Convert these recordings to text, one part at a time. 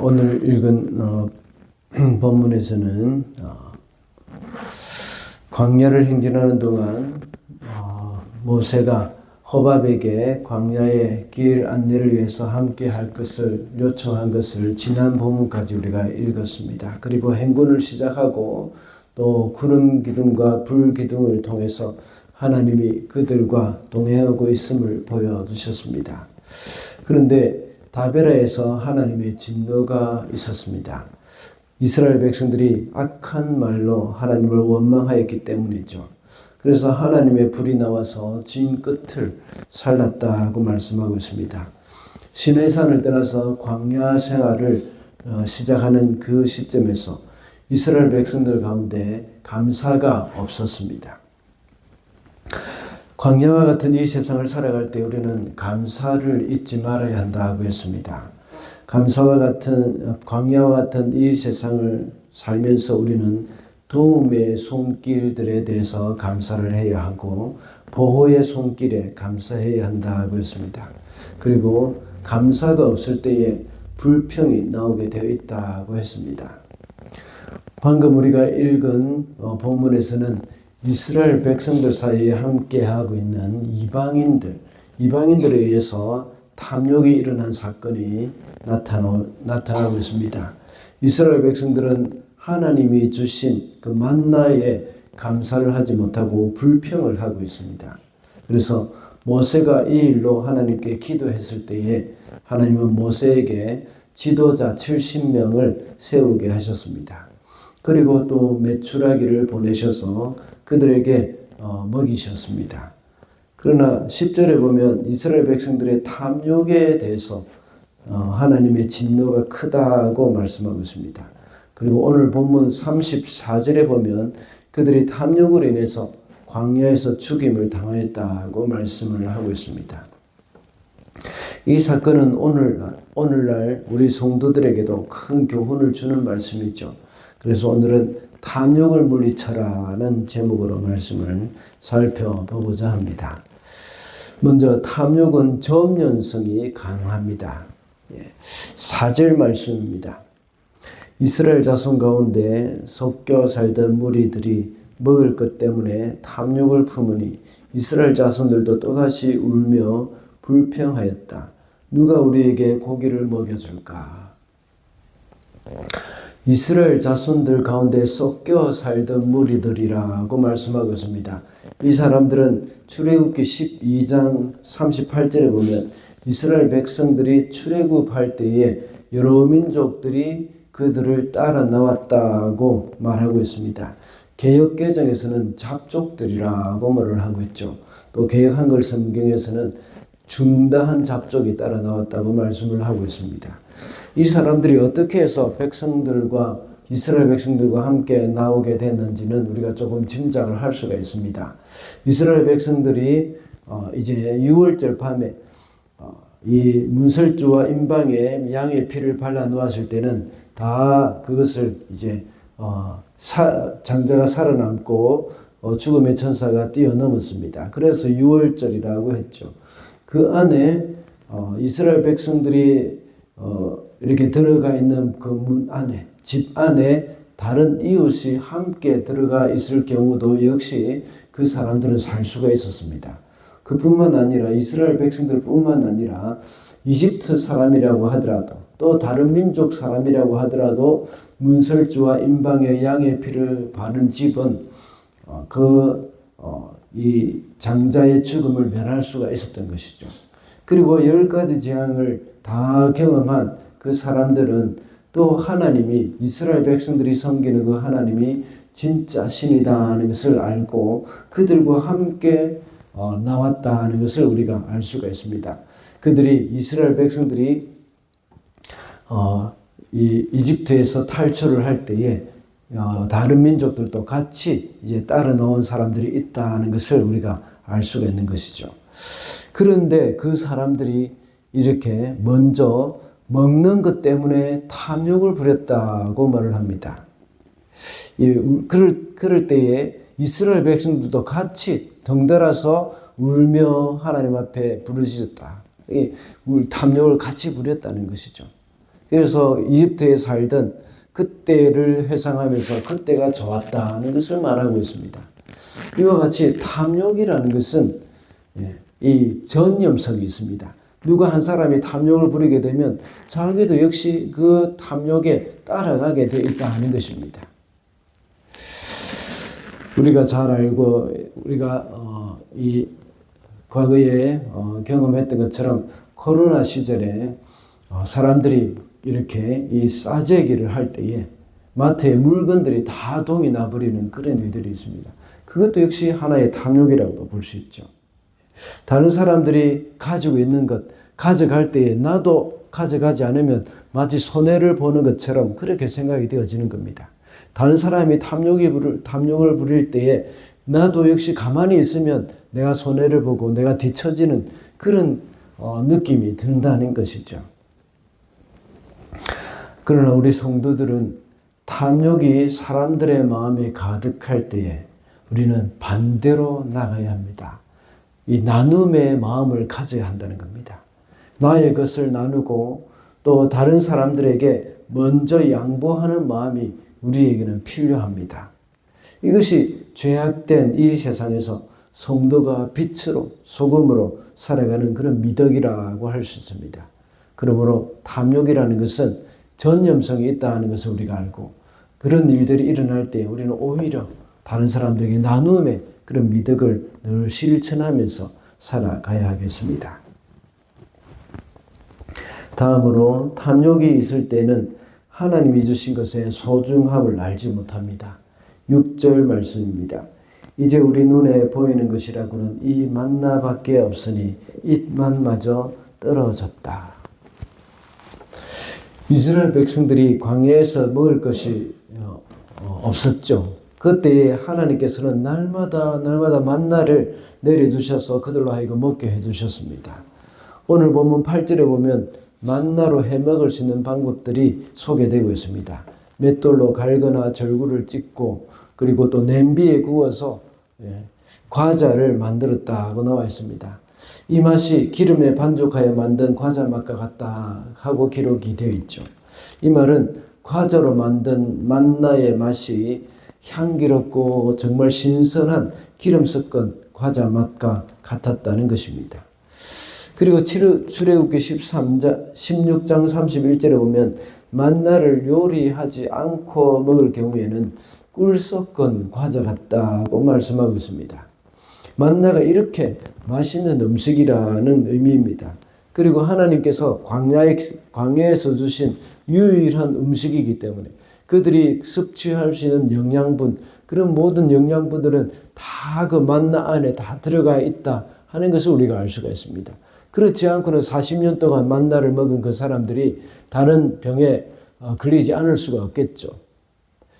오늘 읽은 본문에서는 광야를 행진하는 동안 모세가 호밥에게 광야의 길 안내를 위해서 함께 할 것을 요청한 것을 지난 본문까지 우리가 읽었습니다. 그리고 행군을 시작하고 또 구름 기둥과 불 기둥을 통해서 하나님이 그들과 동행하고 있음을 보여주셨습니다. 그런데 다베라에서 하나님의 진노가 있었습니다. 이스라엘 백성들이 악한 말로 하나님을 원망하였기 때문이죠. 그래서 하나님의 불이 나와서 진 끝을 살랐다고 말씀하고 있습니다. 시내산을 떠나서 광야 생활을 시작하는 그 시점에서 이스라엘 백성들 가운데 감사가 없었습니다. 광야와 같은 이 세상을 살아갈 때 우리는 감사를 잊지 말아야 한다고 했습니다. 광야와 같은 이 세상을 살면서 우리는 도움의 손길들에 대해서 감사를 해야 하고 보호의 손길에 감사해야 한다고 했습니다. 그리고 감사가 없을 때에 불평이 나오게 되어 있다고 했습니다. 방금 우리가 읽은 본문에서는 이스라엘 백성들 사이에 함께하고 있는 이방인들에 의해서 탐욕이 일어난 사건이 나타나고 있습니다. 이스라엘 백성들은 하나님이 주신 그 만나에 감사를 하지 못하고 불평을 하고 있습니다. 그래서 모세가 이 일로 하나님께 기도했을 때에 하나님은 모세에게 지도자 70명을 세우게 하셨습니다. 그리고 또 메추라기를 보내셔서 그들에게 먹이셨습니다. 그러나 10절에 보면 이스라엘 백성들의 탐욕에 대해서 하나님의 진노가 크다고 말씀하고 있습니다. 그리고 오늘 본문 34절에 보면 그들이 탐욕으로 인해서 광야에서 죽임을 당하였다고 말씀을 하고 있습니다. 이 사건은 오늘날 우리 성도들에게도 큰 교훈을 주는 말씀이죠. 그래서 오늘은 탐욕을 물리쳐라는 제목으로 말씀을 살펴보고자 합니다. 먼저 탐욕은 점연성이 강합니다. 4절 말씀입니다. 이스라엘 자손 가운데 섞여 살던 무리들이 먹을 것 때문에 탐욕을 품으니 이스라엘 자손들도 또다시 울며 불평하였다. 누가 우리에게 고기를 먹여줄까? 이스라엘 자손들 가운데 섞여 살던 무리들이라고 말씀하고 있습니다. 이 사람들은 출애굽기 12장 38절에 보면 이스라엘 백성들이 출애굽할 때에 여러 민족들이 그들을 따라 나왔다고 말하고 있습니다. 개역개정에서는 잡족들이라고 말을 하고 있죠. 또 개역 한글 성경에서는 중다한 잡족이 따라 나왔다고 말씀을 하고 있습니다. 이 사람들이 어떻게 해서 이스라엘 백성들과 함께 나오게 됐는지는 우리가 조금 짐작을 할 수가 있습니다. 이스라엘 백성들이 이제 6월절 밤에 이 문설주와 임방에 양의 피를 발라 놓았을 때는 다 그것을 이제 장자가 살아남고 죽음의 천사가 뛰어넘었습니다. 그래서 6월절이라고 했죠. 그 안에 이스라엘 백성들이 이렇게 들어가 있는 그 문 안에, 집 안에 다른 이웃이 함께 들어가 있을 경우도 역시 그 사람들은 살 수가 있었습니다. 그뿐만 아니라 이스라엘 백성들뿐만 아니라 이집트 사람이라고 하더라도 또 다른 민족 사람이라고 하더라도 문설주와 임방의 양의 피를 바른 집은 이 장자의 죽음을 면할 수가 있었던 것이죠. 그리고 10가지 재앙을 다 경험한 그 사람들은 또 하나님이 이스라엘 백성들이 섬기는 그 하나님이 진짜 신이다 하는 것을 알고 그들과 함께 나왔다는 것을 우리가 알 수가 있습니다. 이스라엘 백성들이 이 이집트에서 탈출을 할 때에 다른 민족들도 같이 이제 따라 나온 사람들이 있다는 것을 우리가 알 수가 있는 것이죠. 그런데 그 사람들이 이렇게 먼저 먹는 것 때문에 탐욕을 부렸다고 말을 합니다. 그럴 때에 이스라엘 백성들도 같이 덩달아서 울며 하나님 앞에 부르짖었다. 탐욕을 같이 부렸다는 것이죠. 그래서 이집트에 살던 그때를 회상하면서 그때가 좋았다는 것을 말하고 있습니다. 이와 같이 탐욕이라는 것은 이 전염성이 있습니다. 누가 한 사람이 탐욕을 부리게 되면 자기도 역시 그 탐욕에 따라가게 되어 있다는 것입니다. 우리가 잘 알고 우리가 이 과거에 경험했던 것처럼 코로나 시절에 사람들이 이렇게 이 싸제기를 할 때에 마트에 물건들이 다 동이 나버리는 그런 일들이 있습니다. 그것도 역시 하나의 탐욕이라고도 볼 수 있죠. 다른 사람들이 가지고 있는 것 가져갈 때에 나도 가져가지 않으면 마치 손해를 보는 것처럼 그렇게 생각이 되어지는 겁니다. 다른 사람이 탐욕을 부릴 때에 나도 역시 가만히 있으면 내가 손해를 보고 내가 뒤처지는 그런 느낌이 든다는 것이죠. 그러나 우리 성도들은 탐욕이 사람들의 마음에 가득할 때에 우리는 반대로 나가야 합니다. 이 나눔의 마음을 가져야 한다는 겁니다. 나의 것을 나누고 또 다른 사람들에게 먼저 양보하는 마음이 우리에게는 필요합니다. 이것이 죄악된 이 세상에서 성도가 빛으로 소금으로 살아가는 그런 미덕이라고 할 수 있습니다. 그러므로 탐욕이라는 것은 전염성이 있다는 것을 우리가 알고 그런 일들이 일어날 때 우리는 오히려 다른 사람들에게 나눔의 그런 미덕을 늘 실천하면서 살아가야 하겠습니다. 다음으로 탐욕이 있을 때는 하나님이 주신 것의 소중함을 알지 못합니다. 6절 말씀입니다. 이제 우리 눈에 보이는 것이라고는 이 만나밖에 없으니 잇만마저 떨어졌다. 이스라엘 백성들이 광야에서 먹을 것이 없었죠. 그때 하나님께서는 날마다 만나를 내려주셔서 그들로 하여금 먹게 해주셨습니다. 오늘 본문 8절에 보면 만나로 해먹을 수 있는 방법들이 소개되고 있습니다. 맷돌로 갈거나 절구를 찍고 그리고 또 냄비에 구워서 과자를 만들었다고 나와 있습니다. 이 맛이 기름에 반죽하여 만든 과자 맛과 같다 하고 기록이 되어 있죠. 이 말은 과자로 만든 만나의 맛이 향기롭고 정말 신선한 기름 섞은 과자 맛과 같았다는 것입니다. 그리고 출애굽기 16장 31절에 보면 만나를 요리하지 않고 먹을 경우에는 꿀 섞은 과자 같다고 말씀하고 있습니다. 만나가 이렇게 맛있는 음식이라는 의미입니다. 그리고 하나님께서 광야에서 주신 유일한 음식이기 때문에 그들이 섭취할 수 있는 영양분, 그런 모든 영양분들은 다 그 만나 안에 다 들어가 있다 하는 것을 우리가 알 수가 있습니다. 그렇지 않고는 40년 동안 만나를 먹은 그 사람들이 다른 병에 걸리지 않을 수가 없겠죠.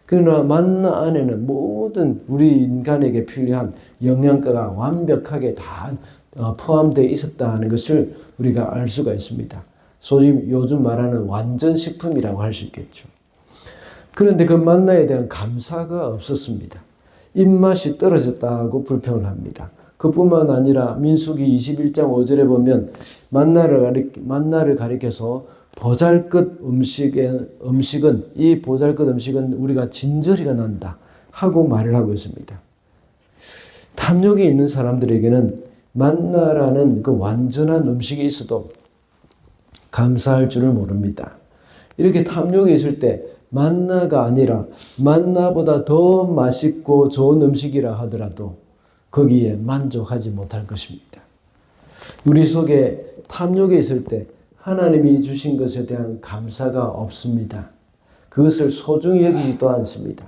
그러나 만나 안에는 모든 우리 인간에게 필요한 영양가가 완벽하게 다 포함되어 있었다는 것을 우리가 알 수가 있습니다. 소위 요즘 말하는 완전식품이라고 할 수 있겠죠. 그런데 그 만나에 대한 감사가 없었습니다. 입맛이 떨어졌다고 불평을 합니다. 그뿐만 아니라 민수기 21장 5절에 보면 만나를 가리켜서 보잘것 음식은 이 보잘것 음식은 우리가 진저리가 난다 하고 말을 하고 있습니다. 탐욕이 있는 사람들에게는 만나라는 그 완전한 음식이 있어도 감사할 줄을 모릅니다. 이렇게 탐욕이 있을 때 만나가 아니라 만나보다 더 맛있고 좋은 음식이라 하더라도 거기에 만족하지 못할 것입니다. 우리 속에 탐욕이 있을 때 하나님이 주신 것에 대한 감사가 없습니다. 그것을 소중히 여기지도 않습니다.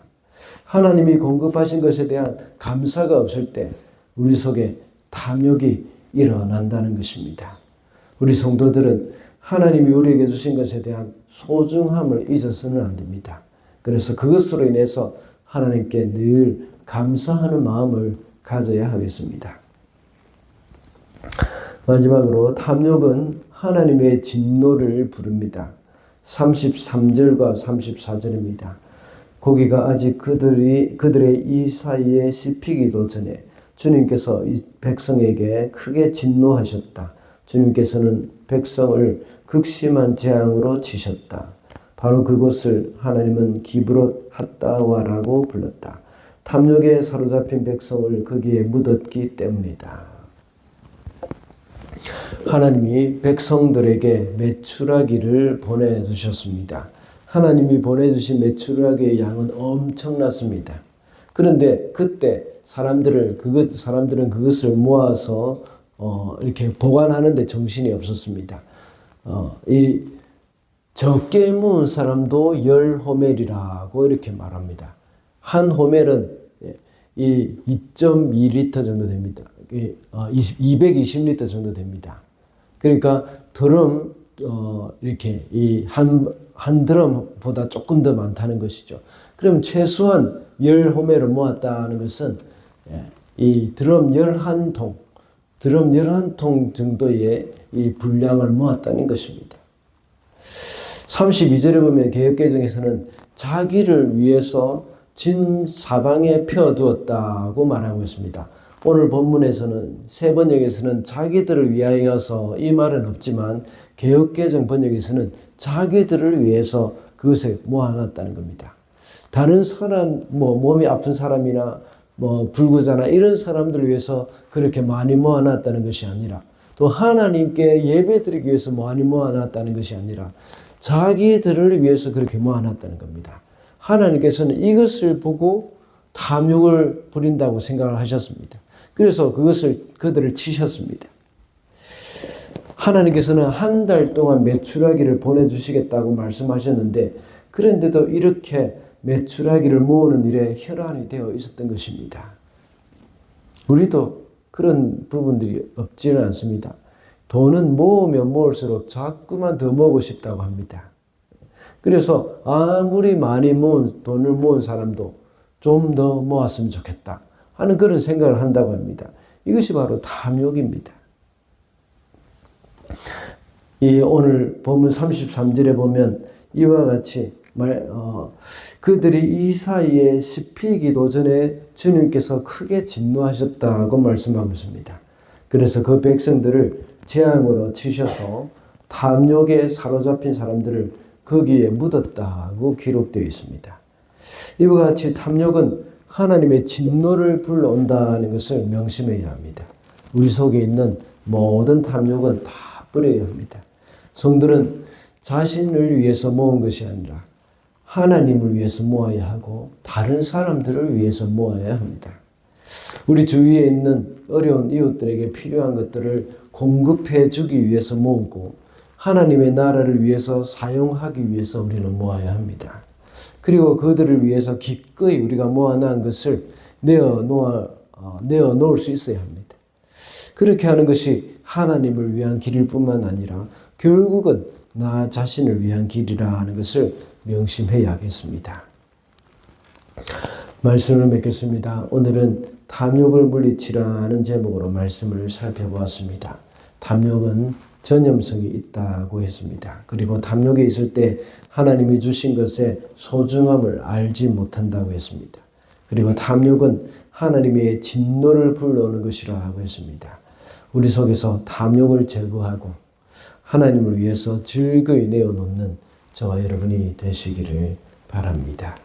하나님이 공급하신 것에 대한 감사가 없을 때 우리 속에 탐욕이 일어난다는 것입니다. 우리 성도들은 하나님이 우리에게 주신 것에 대한 소중함을 잊어서는 안 됩니다. 그래서 그것으로 인해서 하나님께 늘 감사하는 마음을 가져야 하겠습니다. 마지막으로 탐욕은 하나님의 진노를 부릅니다. 33절과 34절입니다. 고기가 아직 그들의 이 사이에 씹히기도 전에 주님께서 이 백성에게 크게 진노하셨다. 주님께서는 백성을 극심한 재앙으로 치셨다. 바로 그곳을 하나님은 기브롯 핫다와라고 불렀다. 탐욕에 사로잡힌 백성을 거기에 묻었기 때문이다. 하나님이 백성들에게 메추라기를 보내주셨습니다. 하나님이 보내주신 메추라기의 양은 엄청났습니다. 그런데 그때 사람들은 그것을 모아서 이렇게 보관하는데 정신이 없었습니다. 이 적게 모은 사람도 10호멜이라고 이렇게 말합니다. 한 호멜은 이 2.2리터 정도 됩니다. 220리터 정도 됩니다. 그러니까 드럼 이렇게 이 한 드럼보다 조금 더 많다는 것이죠. 그럼 최소한 10호멜을 모았다는 것은 이 드럼 11통 정도의 이 분량을 모았다는 것입니다. 32절에 보면 개역개정에서는 자기를 위해서 진 사방에 펴두었다고 말하고 있습니다. 오늘 본문에서는 새 번역에서는 자기들을 위하여서 이 말은 없지만 개역개정 번역에서는 자기들을 위해서 그것을 모아놨다는 겁니다. 다른 사람, 몸이 아픈 사람이나 불구자나 이런 사람들을 위해서 그렇게 많이 모아놨다는 것이 아니라 또 하나님께 예배드리기 위해서 많이 모아놨다는 것이 아니라 자기들을 위해서 그렇게 모아놨다는 겁니다. 하나님께서는 이것을 보고 탐욕을 부린다고 생각을 하셨습니다. 그래서 그들을 치셨습니다. 하나님께서는 한 달 동안 메추라기를 보내주시겠다고 말씀하셨는데 그런데도 이렇게 메추라기를 모으는 일에 혈안이 되어 있었던 것입니다. 우리도 그런 부분들이 없지는 않습니다. 돈은 모으면 모을수록 자꾸만 더 모으고 싶다고 합니다. 그래서 아무리 많이 돈을 모은 사람도 좀 더 모았으면 좋겠다 하는 그런 생각을 한다고 합니다. 이것이 바로 탐욕입니다. 오늘 본문 33절에 보면 이와 같이 그들이 이 사이에 씹히기도 전에 주님께서 크게 진노하셨다고 말씀하고 있습니다. 그래서 그 백성들을 재앙으로 치셔서 탐욕에 사로잡힌 사람들을 거기에 묻었다고 기록되어 있습니다. 이와 같이 탐욕은 하나님의 진노를 불러온다는 것을 명심해야 합니다. 우리 속에 있는 모든 탐욕은 다 버려야 합니다. 성도는 자신을 위해서 모은 것이 아니라 하나님을 위해서 모아야 하고 다른 사람들을 위해서 모아야 합니다. 우리 주위에 있는 어려운 이웃들에게 필요한 것들을 공급해 주기 위해서 모으고 하나님의 나라를 위해서 사용하기 위해서 우리는 모아야 합니다. 그리고 그들을 위해서 기꺼이 우리가 모아놓은 것을 내어놓을 수 있어야 합니다. 그렇게 하는 것이 하나님을 위한 길일 뿐만 아니라 결국은 나 자신을 위한 길이라는 것을 명심해야 하겠습니다. 말씀을 맺겠습니다. 오늘은 탐욕을 물리치라는 제목으로 말씀을 살펴보았습니다. 탐욕은 전염성이 있다고 했습니다. 그리고 탐욕에 있을 때 하나님이 주신 것의 소중함을 알지 못한다고 했습니다. 그리고 탐욕은 하나님의 진노를 불러오는 것이라고 했습니다. 우리 속에서 탐욕을 제거하고 하나님을 위해서 즐거이 내어놓는 저와 여러분이 되시기를 바랍니다.